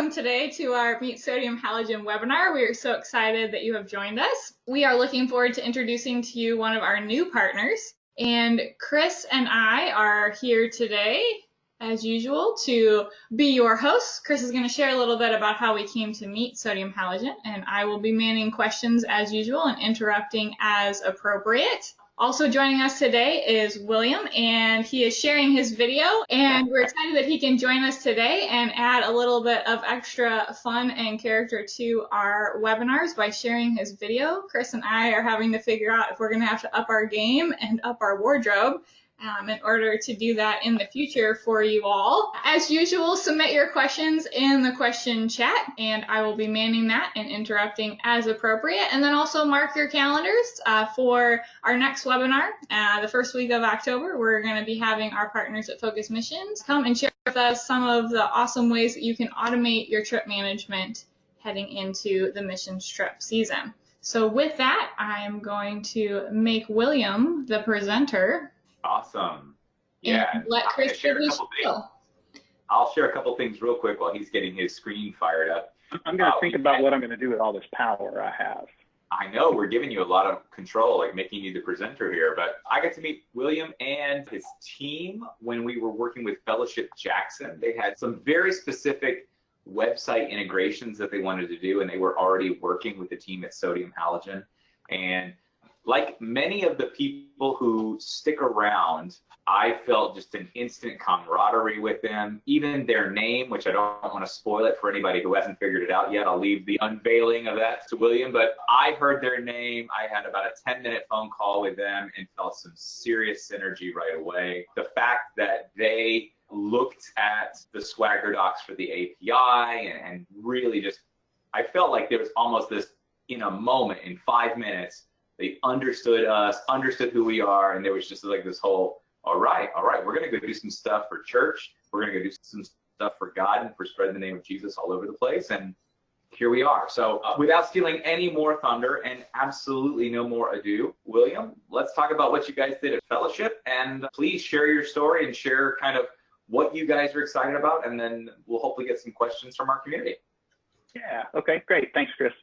welcome today to our Meet Sodium Halogen webinar. We are so excited that you have joined us. We are looking forward to introducing to you one of our new partners. And Chris and I are here today, as usual, to be your hosts. Chris is going to share a little bit about how we came to meet sodium halogen, and I will be manning questions as usual and interrupting as appropriate. Also joining us today is William, and he is sharing his video, and we're excited that he can join us today and add a little bit of extra fun and character to our webinars by sharing his video. Chris and I are having to figure out if we're going to have to up our game and up our wardrobe in order to do that in the future for you all. As usual, submit your questions in the question chat, and I will be manning that and interrupting as appropriate. And then also mark your calendars for our next webinar. The first week of October, we're going to be having our partners at Focus Missions come and share with us some of the awesome ways that you can automate your trip management heading into the missions trip season. So with that, I am going to make William the presenter. Awesome. Yeah. And let Chris share a couple things. I'll share a couple things real quick while he's getting his screen fired up. I'm going to think about what I'm going to do with all this power I have. I know we're giving you a lot of control, like making you the presenter here, but I got to meet William and his team when we were working with Fellowship Jackson. They had some very specific website integrations that they wanted to do, and they were already working with the team at Sodium Halogen. And like many of the people who stick around, I felt just an instant camaraderie with them. Even their name, which I don't want to spoil it for anybody who hasn't figured it out yet. I'll leave the unveiling of that to William. But I heard their name. I had about a 10-minute phone call with them and felt some serious synergy right away. The fact that they looked at the Swagger docs for the API and really just, I felt like there was almost this, in a moment, in 5 minutes, they understood us, understood who we are, and there was just like this whole, all right, we're going to go do some stuff for church. We're going to go do some stuff for God and for spreading the name of Jesus all over the place, and here we are. So without stealing any more thunder and absolutely no more ado, William, let's talk about what you guys did at Fellowship, and please share your story and share kind of what you guys are excited about, and then we'll hopefully get some questions from our community. Yeah, okay, great. Thanks, Chris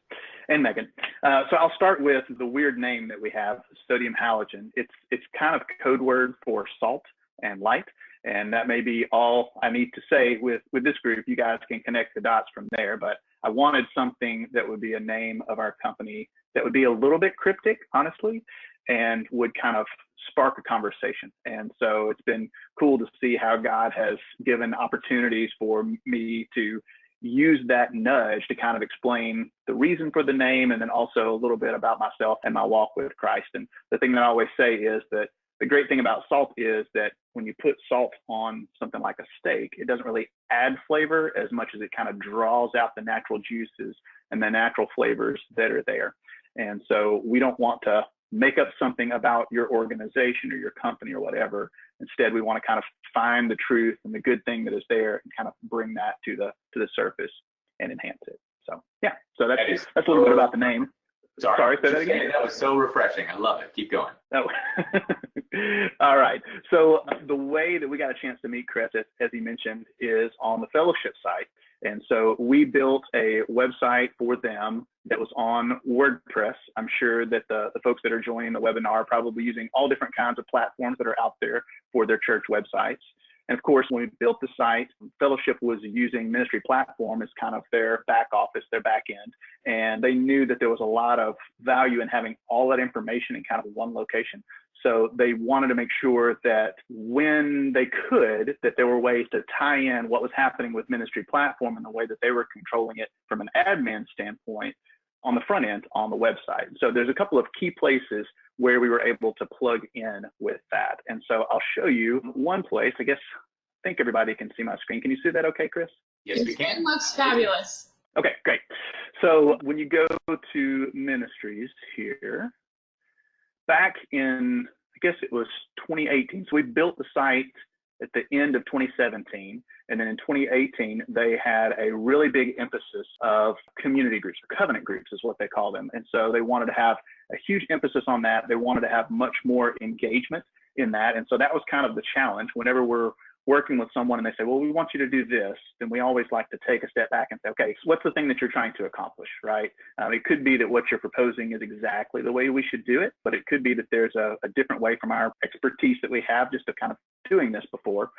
and Megan. So I'll start with the weird name that we have, sodium halogen. It's kind of code word for salt and light, and that may be all I need to say with this group. You guys can connect the dots from there, but I wanted something that would be a name of our company that would be a little bit cryptic, honestly, and would kind of spark a conversation. And so it's been cool to see how God has given opportunities for me to use that nudge to kind of explain the reason for the name, and then also a little bit about myself and my walk with Christ. And the thing that I always say is that the great thing about salt is that when you put salt on something like a steak, it doesn't really add flavor as much as it kind of draws out the natural juices and the natural flavors that are there. And so we don't want to make up something about your organization or your company or whatever. Instead, we want to kind of find the truth and the good thing that is there and kind of bring that to the surface and enhance it. So yeah, so that's a little bit about the name. Sorry, say that again. That was so refreshing. I love it. Keep going. Oh. All right. So the way that we got a chance to meet Chris, as he mentioned, is on the Fellowship site. And so we built a website for them that was on WordPress. I'm sure that the folks that are joining the webinar are probably using all different kinds of platforms that are out there for their church websites. And of course, when we built the site, Fellowship was using Ministry Platform as kind of their back office, their back end. And they knew that there was a lot of value in having all that information in kind of one location. So they wanted to make sure that when they could, that there were ways to tie in what was happening with Ministry Platform and the way that they were controlling it from an admin standpoint on the front end on the website. So there's a couple of key places where we were able to plug in with that. And so I'll show you one place. I think everybody can see my screen. Can you see that okay, Chris? Yes, we can. It looks fabulous. Okay, great. So when you go to ministries here, back in, I guess it was 2018. So we built the site at the end of 2017. And then in 2018, they had a really big emphasis of community groups, or covenant groups is what they call them. And so they wanted to have a huge emphasis on that. They wanted to have much more engagement in that. And so that was kind of the challenge. Whenever we're working with someone and they say, well, we want you to do this, then we always like to take a step back and say, okay, so what's the thing that you're trying to accomplish, right? It could be that what you're proposing is exactly the way we should do it, but it could be that there's a different way from our expertise that we have just of kind of doing this before.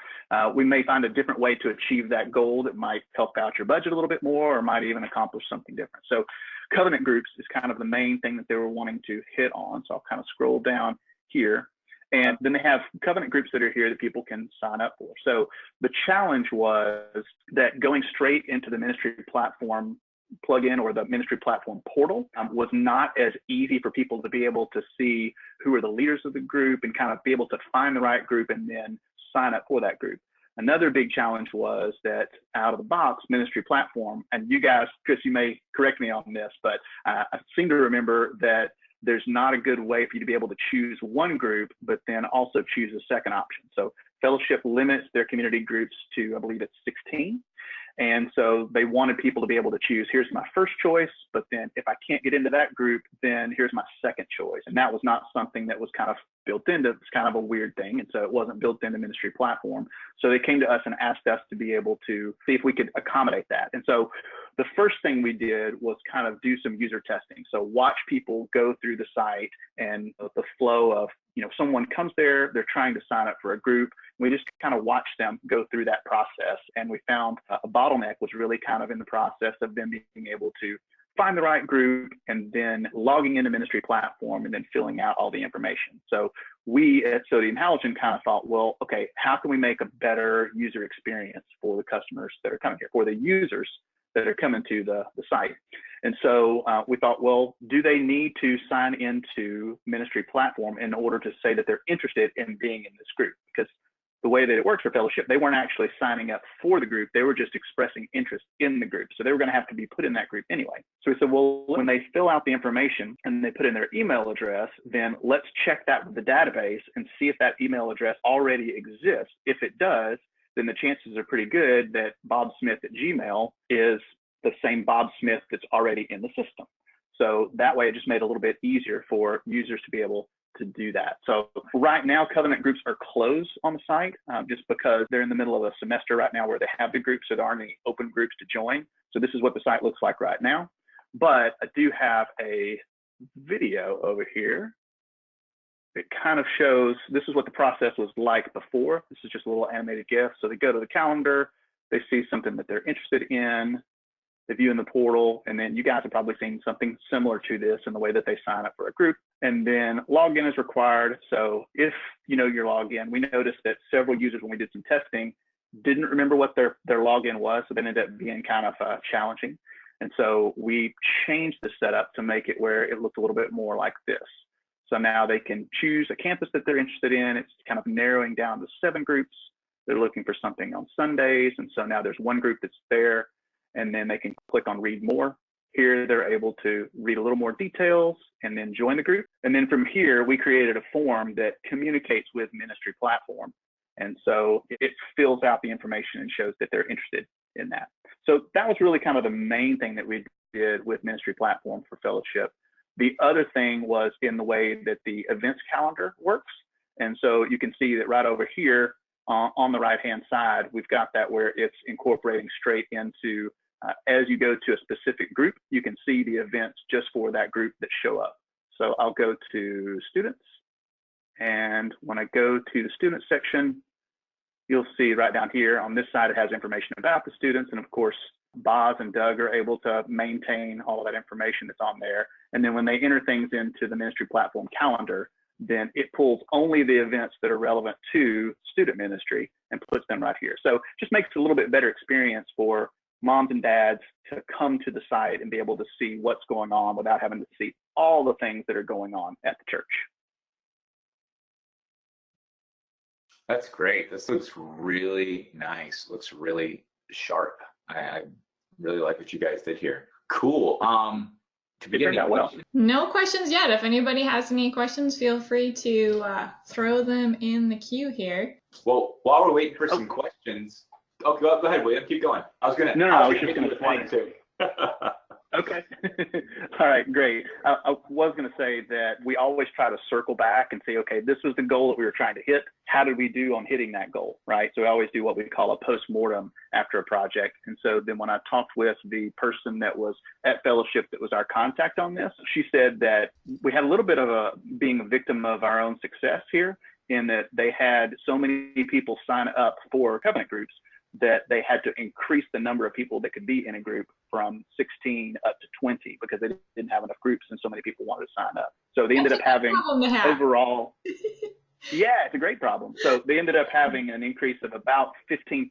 We may find a different way to achieve that goal that might help out your budget a little bit more or might even accomplish something different. So covenant groups is kind of the main thing that they were wanting to hit on. So I'll kind of scroll down here. And then they have covenant groups that are here that people can sign up for. So the challenge was that going straight into the ministry platform plugin or the ministry platform portal was not as easy for people to be able to see who are the leaders of the group and kind of be able to find the right group and then sign up for that group. Another big challenge was that out of the box ministry platform, and you guys, Chris, you may correct me on this, but I seem to remember that there's not a good way for you to be able to choose one group, but then also choose a second option. So Fellowship limits their community groups to, I believe it's 16. And so they wanted people to be able to choose, here's my first choice, but then if I can't get into that group, then here's my second choice. And that was not something that was kind of built into, it's kind of a weird thing. And so it wasn't built into ministry platform. So they came to us and asked us to be able to see if we could accommodate that. And so the first thing we did was kind of do some user testing. So watch people go through the site and the flow of, someone comes there, they're trying to sign up for a group. We just kind of watched them go through that process. And we found a bottleneck was really kind of in the process of them being able to find the right group and then logging into ministry platform and then filling out all the information. So we at Sodium Halogen kind of thought, well, okay, how can we make a better user experience for the customers that are coming here, for the users that are coming to the site? And so we thought, well, do they need to sign into ministry platform in order to say that they're interested in being in this group? Because the way that it works for Fellowship, they weren't actually signing up for the group. They were just expressing interest in the group. So they were going to have to be put in that group anyway. So we said, well, when they fill out the information and they put in their email address, then let's check that with the database and see if that email address already exists. If it does, then the chances are pretty good that Bob Smith at Gmail is the same Bob Smith that's already in the system. So that way it just made it a little bit easier for users to be able to do that. So right now, covenant groups are closed on the site just because they're in the middle of a semester right now where they have the groups, so there aren't any open groups to join. So this is what the site looks like right now. But I do have a video over here. It kind of shows, this is what the process was like before. This is just a little animated GIF. So they go to the calendar, they see something that they're interested in, they view in the portal, and then you guys have probably seen something similar to this in the way that they sign up for a group. And then login is required. So if you know your login, we noticed that several users, when we did some testing, didn't remember what their login was, so it ended up being kind of challenging. And so we changed the setup to make it where it looked a little bit more like this. So now they can choose a campus that they're interested in. It's kind of narrowing down to 7 groups. They're looking for something on Sundays. And so now there's one group that's there, and then they can click on read more. Here, they're able to read a little more details and then join the group. And then from here, we created a form that communicates with ministry platform. And so it fills out the information and shows that they're interested in that. So that was really kind of the main thing that we did with ministry platform for Fellowship. The other thing was in the way that the events calendar works. And so you can see that right over here on the right-hand side, we've got that where it's incorporating straight into, as you go to a specific group, you can see the events just for that group that show up. So I'll go to students. And when I go to the student section, you'll see right down here on this side, it has information about the students. And of course, Boz and Doug are able to maintain all of that information that's on there. And then when they enter things into the ministry platform calendar, then it pulls only the events that are relevant to student ministry and puts them right here. So just makes it a little bit better experience for moms and dads to come to the site and be able to see what's going on without having to see all the things that are going on at the church. That's great. This looks really nice. Looks really sharp. I really like what you guys did here. Cool. To begin out well. No questions yet. If anybody has any questions, feel free to throw them in the queue here. Well, while we're waiting for some questions, go ahead, William. Keep going. I was gonna. No, I was just gonna say. Too. Okay. All right, great. I was going to say that we always try to circle back and say, okay, this was the goal that we were trying to hit. How did we do on hitting that goal, right? So we always do what we call a post-mortem after a project. And so then when I talked with the person that was at Fellowship that was our contact on this, she said that we had a little bit of being a victim of our own success here, in that they had so many people sign up for covenant groups that they had to increase the number of people that could be in a group from 16 up to 20 because they didn't have enough groups and so many people wanted to sign up. So they ended up having overall, yeah, it's a great problem. So they ended up having an increase of about 15%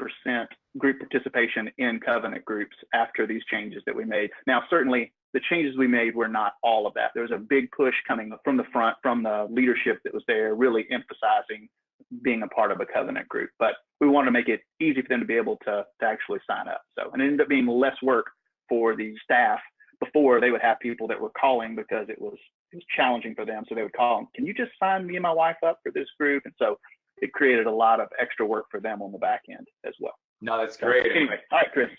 group participation in covenant groups after these changes that we made. Now, certainly the changes we made were not all of that. There was a big push coming from the front, from the leadership that was there, really emphasizing being a part of a covenant group, but we wanted to make it easy for them to be able to actually sign up. So, and it ended up being less work for the staff. Before, they would have people that were calling because it was challenging for them. So they would call them, can you just sign me and my wife up for this group? And so it created a lot of extra work for them on the back end as well. No, that's great. So, anyway, all right, Chris.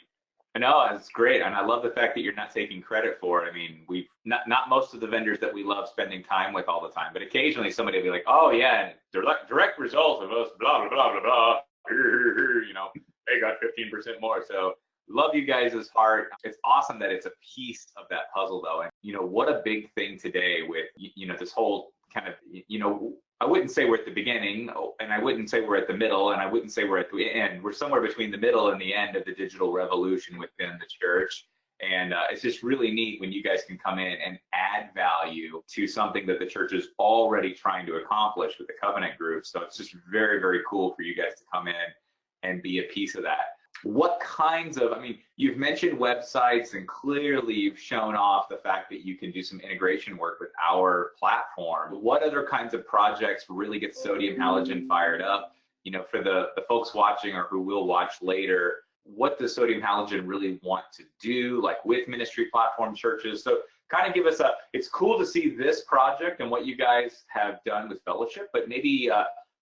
No, that's great. And I love the fact that you're not taking credit for it. I mean, we've not most of the vendors that we love spending time with all the time, but occasionally somebody will be like, oh yeah, direct result of us, blah, blah, blah, blah, blah. You know, they got 15% more. So love you guys' heart. It's awesome that it's a piece of that puzzle though. And you know, what a big thing today with, you know, this whole kind of, you know, I wouldn't say we're at the beginning, and I wouldn't say we're at the middle, and I wouldn't say we're at the end. We're somewhere between the middle and the end of the digital revolution within the church. And it's just really neat when you guys can come in and add value to something that the church is already trying to accomplish with the covenant group. So it's just very, very cool for you guys to come in and be a piece of that. What kinds of, I mean, you've mentioned websites, and clearly you've shown off the fact that you can do some integration work with our platform. What other kinds of projects really get Sodium Halogen fired up? You know, for the folks watching or who will watch later, what does Sodium Halogen really want to do, like with ministry platform churches? So kind of give us it's cool to see this project and what you guys have done with Fellowship, but maybe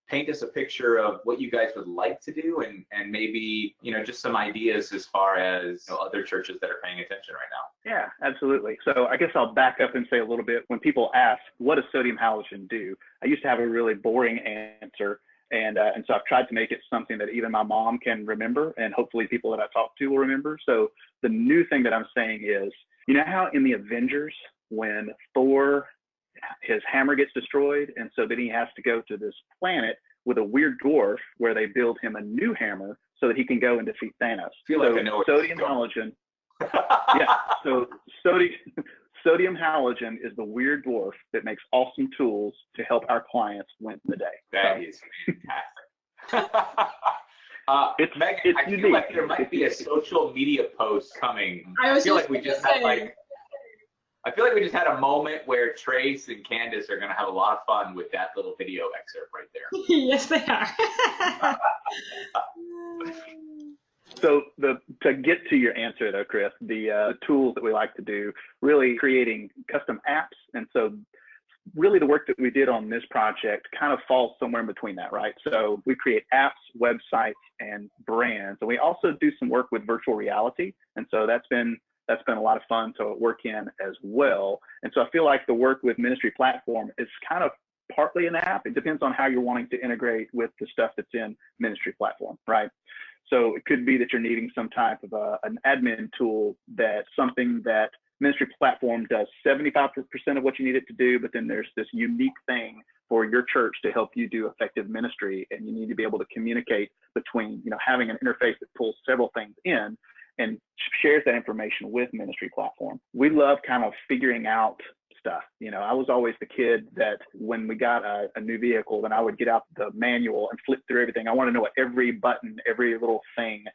paint us a picture of what you guys would like to do, and maybe, you know, just some ideas as far as, you know, other churches that are paying attention right now. Yeah, absolutely. So I guess I'll back up and say a little bit. When people ask, what does Sodium Halogen do? I used to have a really boring answer. And so I've tried to make it something that even my mom can remember, and hopefully people that I talk to will remember. So the new thing that I'm saying is, you know how in the Avengers, when Thor, his hammer gets destroyed, and so then he has to go to this planet with a weird dwarf where they build him a new hammer so that he can go and defeat Thanos. I feel like I know Sodium Halogen. Yeah, so Sodium Halogen is the weird dwarf that makes awesome tools to help our clients win the day. That is fantastic. Megan, I feel like there might be a social media post coming. I feel like we just had a moment where Trace and Candace are going to have a lot of fun with that little video excerpt right there. Yes, they are. So to get to your answer though, Chris, the tools that we like to do, really creating custom apps. And so really the work that we did on this project kind of falls somewhere in between that, right? So we create apps, websites, and brands. And we also do some work with virtual reality. And so that's been a lot of fun to work in as well. And so I feel like the work with Ministry Platform is kind of partly an app. It depends on how you're wanting to integrate with the stuff that's in Ministry Platform, right? So it could be that you're needing some type of an admin tool, that's something that Ministry Platform does 75% of what you need it to do, but then there's this unique thing for your church to help you do effective ministry, and you need to be able to communicate between, you know, having an interface that pulls several things in and shares that information with Ministry Platform. We love kind of figuring out stuff. You know, I was always the kid that when we got a new vehicle, then I would get out the manual and flip through everything. I want to know what every button, every little thing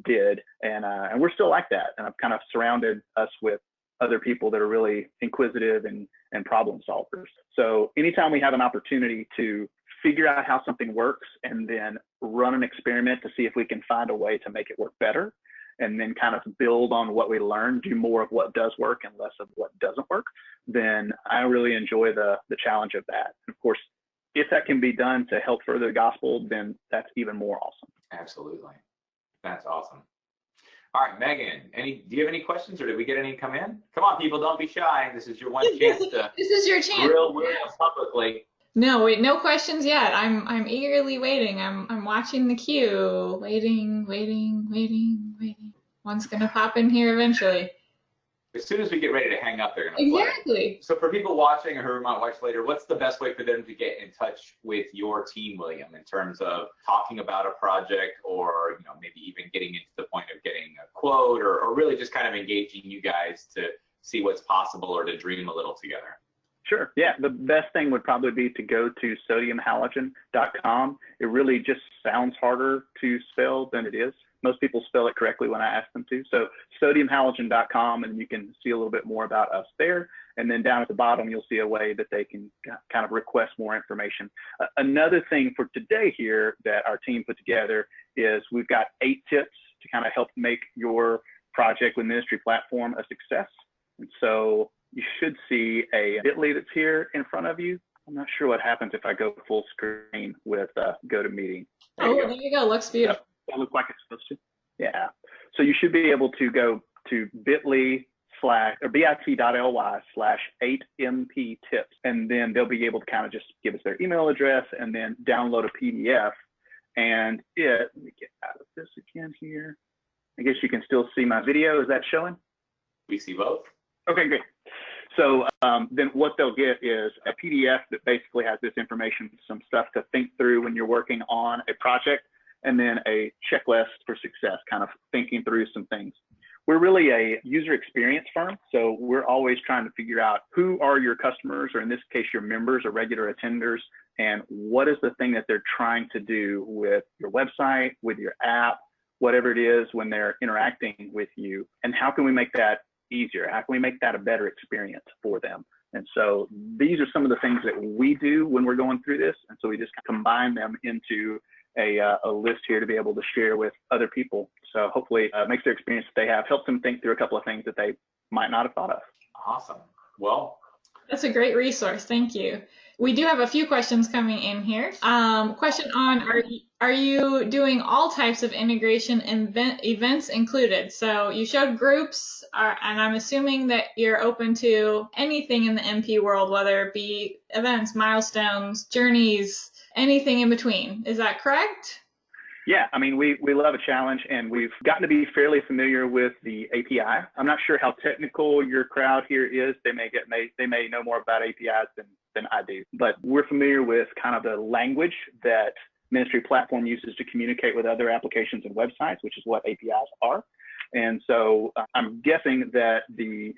did. And we're still like that. And I've kind of surrounded us with other people that are really inquisitive and problem solvers. So anytime we have an opportunity to figure out how something works and then run an experiment to see if we can find a way to make it work better, and then kind of build on what we learn, do more of what does work and less of what doesn't work, then I really enjoy the challenge of that. And of course, if that can be done to help further the gospel, then that's even more awesome. Absolutely. That's awesome. All right, Megan, do you have any questions, or did we get any come in? Come on, people, don't be shy. This is your one chance to This is your chance. grill William publicly. No, wait, no questions yet. I'm eagerly waiting. I'm watching the queue. Waiting. One's gonna pop in here eventually. As soon as we get ready to hang up, they're going to play. Exactly. So for people watching or who might watch later, what's the best way for them to get in touch with your team, William, in terms of talking about a project, or maybe even getting into the point of getting a quote, or really just kind of engaging you guys to see what's possible or to dream a little together? Sure. Yeah. The best thing would probably be to go to sodiumhalogen.com. It really just sounds harder to spell than it is. Most people spell it correctly when I ask them to. So sodiumhalogen.com, and you can see a little bit more about us there. And then down at the bottom, you'll see a way that they can kind of request more information. Another thing for today here that our team put together is we've got 8 tips to kind of help make your project with Ministry Platform a success. And so you should see a bit.ly that's here in front of you. I'm not sure what happens if I go full screen with GoToMeeting. There you go. Looks beautiful. That looks like it's supposed to. Yeah. So you should be able to go to bit.ly/8mp tips, and then they'll be able to kind of just give us their email address and then download a PDF. And let me get out of this again here. I guess you can still see my video. Is that showing? We see both. Okay, great. So then what they'll get is a PDF that basically has this information, some stuff to think through when you're working on a project, and then a checklist for success, kind of thinking through some things. We're really a user experience firm, so we're always trying to figure out who are your customers, or in this case, your members or regular attenders, and what is the thing that they're trying to do with your website, with your app, whatever it is when they're interacting with you, and how can we make that easier? How can we make that a better experience for them? And so these are some of the things that we do when we're going through this, and so we just combine them into a list here to be able to share with other people. So hopefully it makes their experience that they have, helps them think through a couple of things that they might not have thought of. Awesome. Well, that's a great resource. Thank you. We do have a few questions coming in here. Question on, are you doing all types of integration events included? So you showed groups, and I'm assuming that you're open to anything in the MP world, whether it be events, milestones, journeys, anything in between. Is that correct? Yeah, I mean, we love a challenge, and we've gotten to be fairly familiar with the API. I'm not sure how technical your crowd here is. They may know more about APIs than I do, but we're familiar with kind of the language that Ministry Platform uses to communicate with other applications and websites, which is what APIs are. And so I'm guessing that the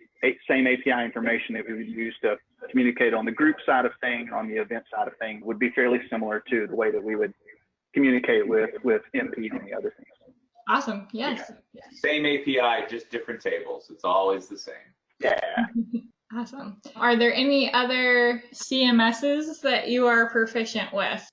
same API information that we would use to communicate on the group side of things, on the event side of things, would be fairly similar to the way that we would communicate with MP and the other things. Awesome. Yes. Yeah. Same API, just different tables. It's always the same. Yeah. Awesome. Are there any other CMSs that you are proficient with?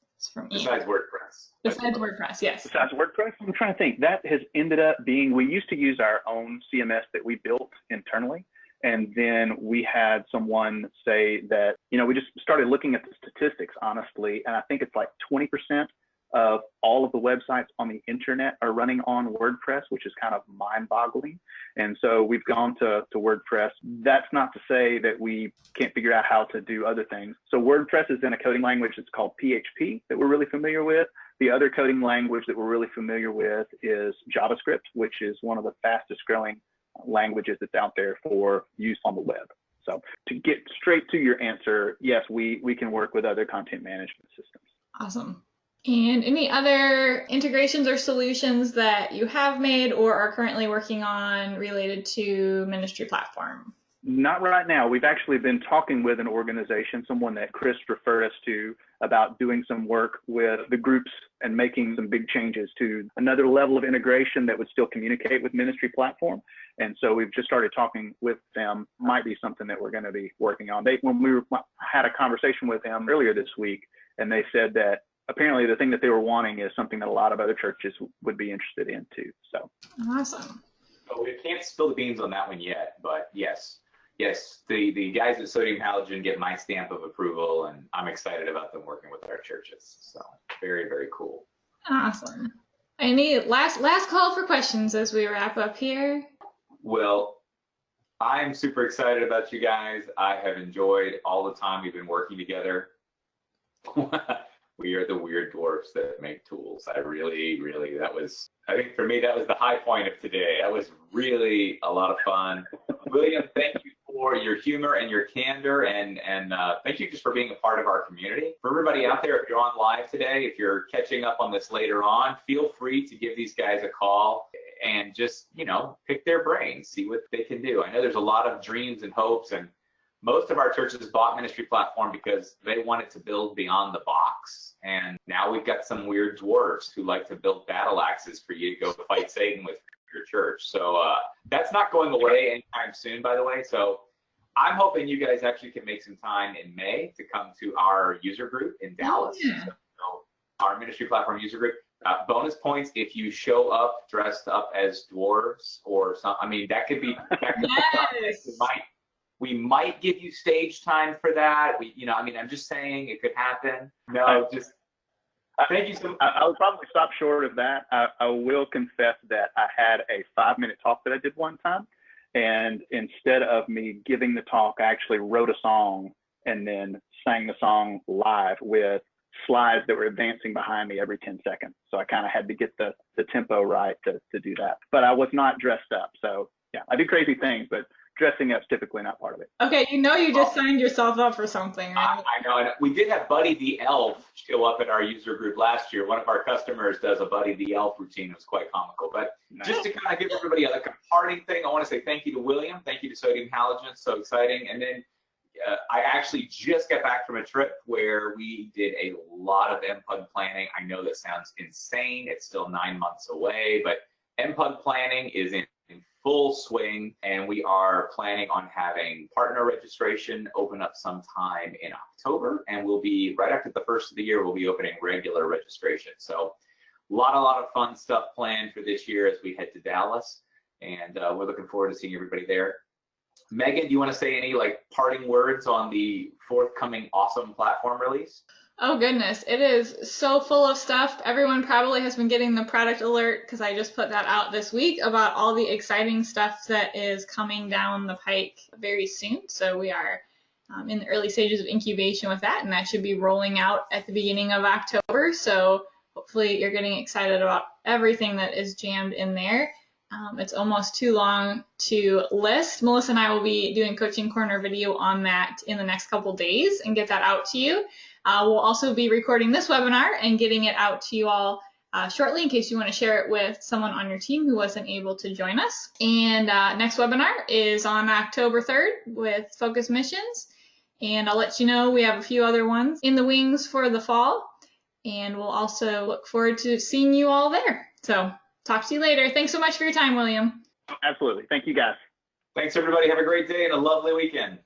Besides WordPress. Besides WordPress, yes. Besides WordPress, I'm trying to think. That has ended up being, we used to use our own CMS that we built internally. And then we had someone say that, we just started looking at the statistics, honestly, and I think it's like 20% of all of the websites on the internet are running on WordPress, which is kind of mind-boggling. And so we've gone to WordPress. That's not to say that we can't figure out how to do other things. So WordPress is in a coding language that's called PHP that we're really familiar with. The other coding language that we're really familiar with is JavaScript, which is one of the fastest growing languages that's out there for use on the web. So to get straight to your answer, yes, we can work with other content management systems. Awesome. And any other integrations or solutions that you have made or are currently working on related to Ministry Platform? Not right now. We've actually been talking with an organization, someone that Chris referred us to, about doing some work with the groups and making some big changes to another level of integration that would still communicate with Ministry Platform. And so we've just started talking with them. Might be something that we're going to be working on. When we had a conversation with them earlier this week, and they said that apparently the thing that they were wanting is something that a lot of other churches would be interested in too. So awesome. Oh, we can't spill the beans on that one yet, but yes, the guys at Sodium Halogen get my stamp of approval, and I'm excited about them working with our churches. So very, very cool. Awesome. Any last call for questions as we wrap up here? Well, I'm super excited about you guys. I have enjoyed all the time we've been working together. We are the weird dwarfs that make tools. I think for me, that was the high point of today. That was really a lot of fun. William, thank you for your humor and your candor, and thank you just for being a part of our community. For everybody out there, if you're on live today, if you're catching up on this later on, feel free to give these guys a call and just, pick their brains, see what they can do. I know there's a lot of dreams and hopes, and most of our churches bought Ministry Platform because they wanted to build beyond the box. And now we've got some weird dwarves who like to build battle axes for you to go fight Satan with your church. So that's not going away anytime soon, by the way. So I'm hoping you guys actually can make some time in May to come to our user group in Dallas. Yeah. So our Ministry Platform user group. Bonus points if you show up dressed up as dwarves or something. I mean, that could be Yes. We might give you stage time for that. I'm just saying it could happen. No, just thank you so much. I would probably stop short of that. I will confess that I had a 5-minute talk that I did one time. And instead of me giving the talk, I actually wrote a song and then sang the song live with slides that were advancing behind me every 10 seconds. So I kind of had to get the tempo right to do that. But I was not dressed up. So yeah, I do crazy things, but dressing up's typically not part of it. Okay, you just signed yourself up for something, right? I know. And we did have Buddy the Elf show up at our user group last year. One of our customers does a Buddy the Elf routine. It was quite comical. But just to kind of give everybody a parting thing, I want to say thank you to William. Thank you to Sodium Halogen. So exciting. And then I actually just got back from a trip where we did a lot of MPUG planning. I know that sounds insane. It's still 9 months away, but MPUG planning is in full swing, and we are planning on having partner registration open up sometime in October, and we'll be right after the first of the year, we'll be opening regular registration. So a lot of fun stuff planned for this year as we head to Dallas, and we're looking forward to seeing everybody there. Megan, do you want to say any parting words on the forthcoming awesome platform release? Oh goodness, it is so full of stuff. Everyone probably has been getting the product alert because I just put that out this week about all the exciting stuff that is coming down the pike very soon. So we are in the early stages of incubation with that, and that should be rolling out at the beginning of October. So hopefully you're getting excited about everything that is jammed in there. It's almost too long to list. Melissa and I will be doing Coaching Corner video on that in the next couple days and get that out to you. We'll also be recording this webinar and getting it out to you all shortly in case you want to share it with someone on your team who wasn't able to join us. And next webinar is on October 3rd with Focus Missions. And I'll let you know we have a few other ones in the wings for the fall. And we'll also look forward to seeing you all there. So talk to you later. Thanks so much for your time, William. Absolutely. Thank you, guys. Thanks, everybody. Have a great day and a lovely weekend.